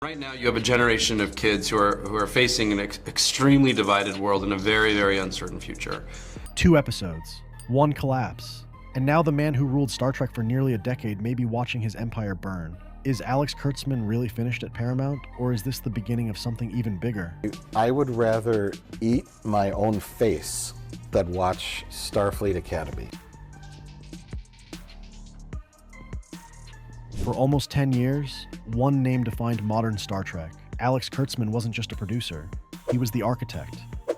Right now, you have a generation of kids who are facing an extremely divided world in a very, very uncertain future. 2 episodes, 1 collapse, and now the man who ruled Star Trek for nearly a decade may be watching his empire burn. Is Alex Kurtzman really finished at Paramount, or is this the beginning of something even bigger? I would rather eat my own face than watch Starfleet Academy. For almost 10 years, one name defined modern Star Trek. Alex Kurtzman wasn't just a producer. He was the architect,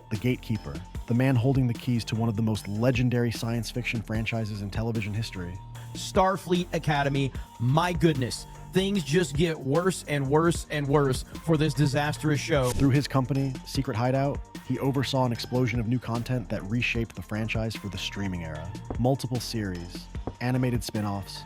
the gatekeeper, the man holding the keys to one of the most legendary science fiction franchises in television history. Starfleet Academy, my goodness, things just get worse and worse and worse for this disastrous show. Through his company, Secret Hideout, he oversaw an explosion of new content that reshaped the franchise for the streaming era. Multiple series, animated spin-offs,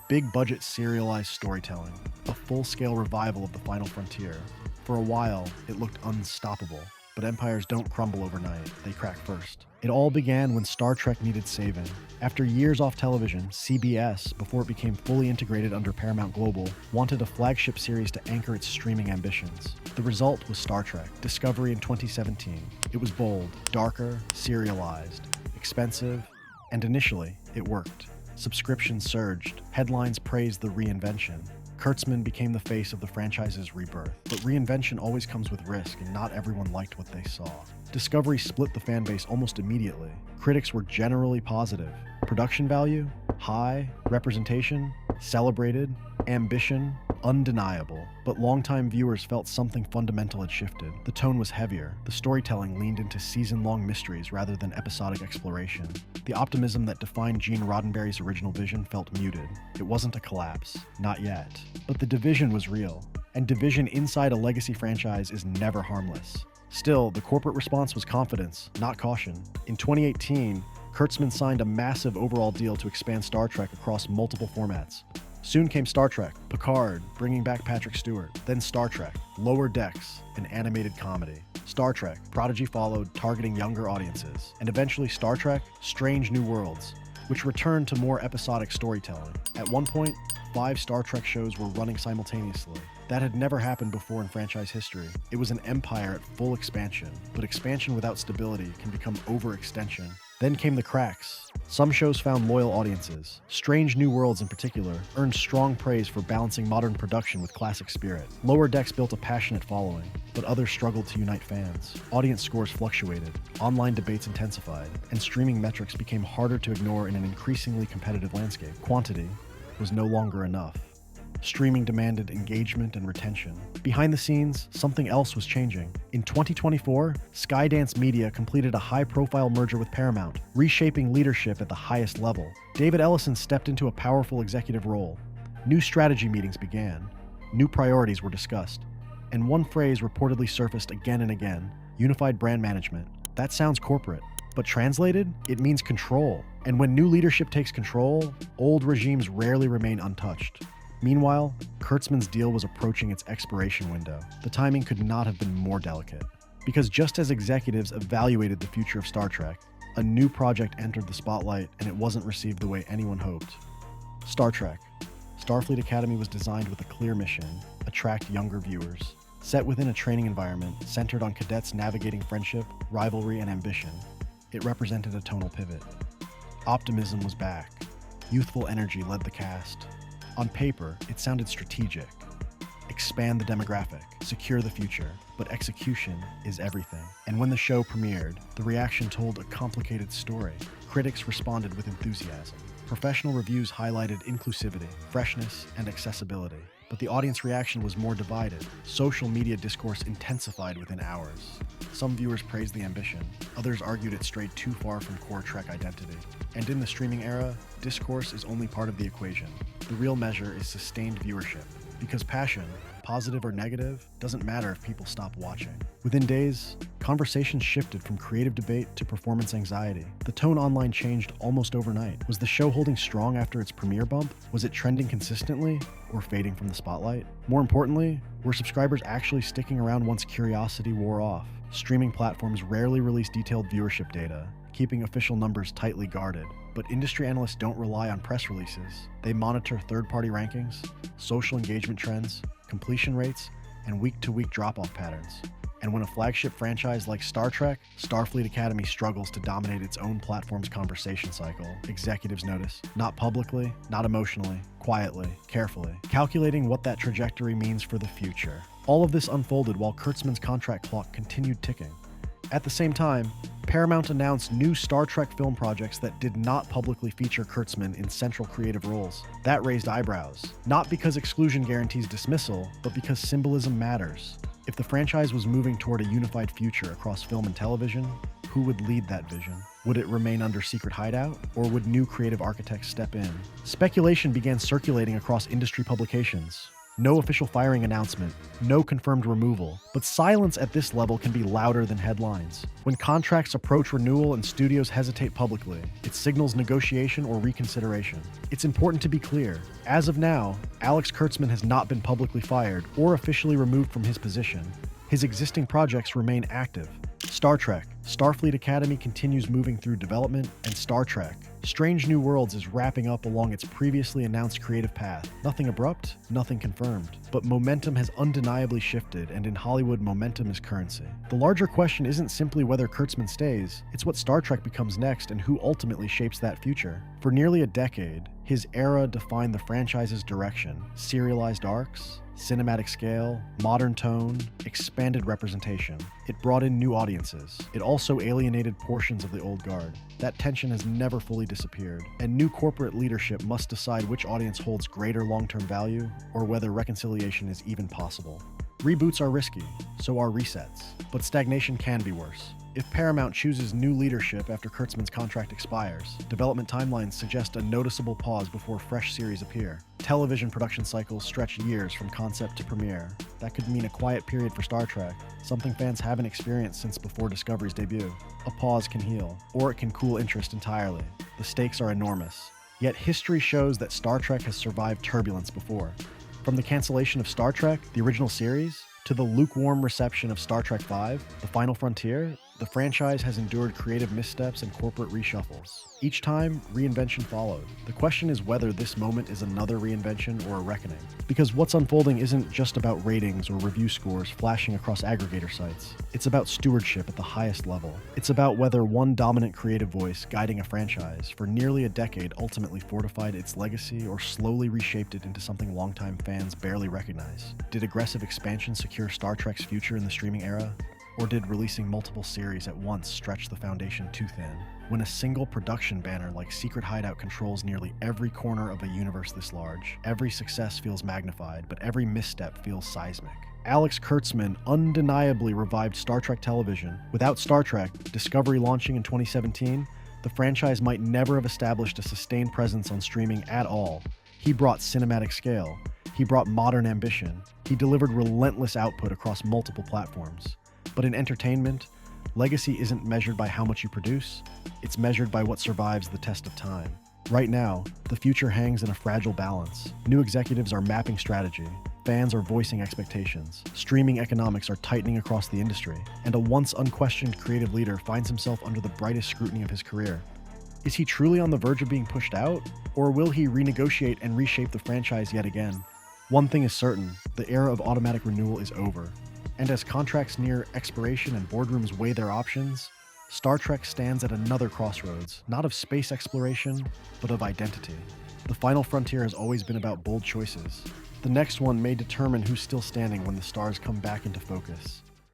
big-budget serialized storytelling, a full-scale revival of the final frontier. For a while, it looked unstoppable, but empires don't crumble overnight, they crack first. It all began when Star Trek needed saving. After years off television, CBS, before it became fully integrated under Paramount Global, wanted a flagship series to anchor its streaming ambitions. The result was Star Trek Discovery in 2017. It was bold, darker, serialized, expensive, and initially, it worked. Subscriptions surged, headlines praised the reinvention. Kurtzman became the face of the franchise's rebirth. But reinvention always comes with risk, and not everyone liked what they saw. Discovery split the fan base almost immediately. Critics were generally positive. Production value? High. Representation? Celebrated. Ambition? Undeniable. But longtime viewers felt something fundamental had shifted. The tone was heavier. The storytelling leaned into season-long mysteries rather than episodic exploration. The optimism that defined Gene Roddenberry's original vision felt muted. It wasn't a collapse. Not yet. But the division was real. And division inside a legacy franchise is never harmless. Still, the corporate response was confidence, not caution. In 2018, Kurtzman signed a massive overall deal to expand Star Trek across multiple formats. Soon came Star Trek, Picard, bringing back Patrick Stewart. Then Star Trek, Lower Decks, an animated comedy. Star Trek, Prodigy followed, targeting younger audiences. And eventually Star Trek, Strange New Worlds, which returned to more episodic storytelling. At one point, 5 Star Trek shows were running simultaneously. That had never happened before in franchise history. It was an empire at full expansion, but expansion without stability can become overextension. Then came the cracks. Some shows found loyal audiences. Strange New Worlds in particular earned strong praise for balancing modern production with classic spirit. Lower Decks built a passionate following, but others struggled to unite fans. Audience scores fluctuated, online debates intensified, and streaming metrics became harder to ignore in an increasingly competitive landscape. Quantity was no longer enough. Streaming demanded engagement and retention. Behind the scenes, something else was changing. In 2024, Skydance Media completed a high-profile merger with Paramount, reshaping leadership at the highest level. David Ellison stepped into a powerful executive role. New strategy meetings began. New priorities were discussed. And one phrase reportedly surfaced again and again: unified brand management. That sounds corporate, but translated, it means control. And when new leadership takes control, old regimes rarely remain untouched. Meanwhile, Kurtzman's deal was approaching its expiration window. The timing could not have been more delicate. Because just as executives evaluated the future of Star Trek, a new project entered the spotlight, and it wasn't received the way anyone hoped. Star Trek. Starfleet Academy was designed with a clear mission: attract younger viewers. Set within a training environment centered on cadets navigating friendship, rivalry, and ambition, it represented a tonal pivot. Optimism was back. Youthful energy led the cast. On paper, it sounded strategic. Expand the demographic, secure the future, but execution is everything. And when the show premiered, the reaction told a complicated story. Critics responded with enthusiasm. Professional reviews highlighted inclusivity, freshness, and accessibility. But the audience reaction was more divided. Social media discourse intensified within hours. Some viewers praised the ambition. Others argued it strayed too far from core Trek identity. And in the streaming era, discourse is only part of the equation. The real measure is sustained viewership. Because passion, positive or negative, doesn't matter if people stop watching. Within days, conversations shifted from creative debate to performance anxiety. The tone online changed almost overnight. Was the show holding strong after its premiere bump? Was it trending consistently or fading from the spotlight? More importantly, were subscribers actually sticking around once curiosity wore off? Streaming platforms rarely release detailed viewership data, keeping official numbers tightly guarded. But industry analysts don't rely on press releases. They monitor third-party rankings, social engagement trends, completion rates, and week-to-week drop-off patterns. And when a flagship franchise like Star Trek, Starfleet Academy struggles to dominate its own platform's conversation cycle, executives notice, not publicly, not emotionally, quietly, carefully, calculating what that trajectory means for the future. All of this unfolded while Kurtzman's contract clock continued ticking. At the same time, Paramount announced new Star Trek film projects that did not publicly feature Kurtzman in central creative roles. That raised eyebrows, not because exclusion guarantees dismissal, but because symbolism matters. If the franchise was moving toward a unified future across film and television, who would lead that vision? Would it remain under secret hideout, or would new creative architects step in? Speculation began circulating across industry publications. No official firing announcement, no confirmed removal, but silence at this level can be louder than headlines. When contracts approach renewal and studios hesitate publicly, it signals negotiation or reconsideration. It's important to be clear. As of now, Alex Kurtzman has not been publicly fired or officially removed from his position. His existing projects remain active. Star Trek, Starfleet Academy continues moving through development, and Star Trek, Strange New Worlds is wrapping up along its previously announced creative path. Nothing abrupt, nothing confirmed. But momentum has undeniably shifted, and in Hollywood, momentum is currency. The larger question isn't simply whether Kurtzman stays, it's what Star Trek becomes next and who ultimately shapes that future. For nearly a decade, his era defined the franchise's direction. Serialized arcs, cinematic scale, modern tone, expanded representation. It brought in new audiences. It also alienated portions of the old guard. That tension has never fully disappeared, and new corporate leadership must decide which audience holds greater long-term value or whether reconciliation is even possible. Reboots are risky, so are resets, but stagnation can be worse. If Paramount chooses new leadership after Kurtzman's contract expires, development timelines suggest a noticeable pause before fresh series appear. Television production cycles stretch years from concept to premiere. That could mean a quiet period for Star Trek, something fans haven't experienced since before Discovery's debut. A pause can heal, or it can cool interest entirely. The stakes are enormous. Yet history shows that Star Trek has survived turbulence before. From the cancellation of Star Trek, the original series, to the lukewarm reception of Star Trek V, The Final Frontier, the franchise has endured creative missteps and corporate reshuffles. Each time, reinvention followed. The question is whether this moment is another reinvention or a reckoning. Because what's unfolding isn't just about ratings or review scores flashing across aggregator sites. It's about stewardship at the highest level. It's about whether one dominant creative voice guiding a franchise for nearly a decade ultimately fortified its legacy or slowly reshaped it into something longtime fans barely recognize. Did aggressive expansion secure Star Trek's future in the streaming era? Or did releasing multiple series at once stretch the foundation too thin? When a single production banner like Secret Hideout controls nearly every corner of a universe this large, every success feels magnified, but every misstep feels seismic. Alex Kurtzman undeniably revived Star Trek television. Without Star Trek, Discovery launching in 2017, the franchise might never have established a sustained presence on streaming at all. He brought cinematic scale. He brought modern ambition. He delivered relentless output across multiple platforms. But in entertainment, legacy isn't measured by how much you produce, it's measured by what survives the test of time. Right now, the future hangs in a fragile balance. New executives are mapping strategy, fans are voicing expectations, streaming economics are tightening across the industry, and a once unquestioned creative leader finds himself under the brightest scrutiny of his career. Is he truly on the verge of being pushed out, or will he renegotiate and reshape the franchise yet again? One thing is certain, the era of automatic renewal is over. And as contracts near expiration and boardrooms weigh their options, Star Trek stands at another crossroads, not of space exploration, but of identity. The Final Frontier has always been about bold choices. The next one may determine who's still standing when the stars come back into focus.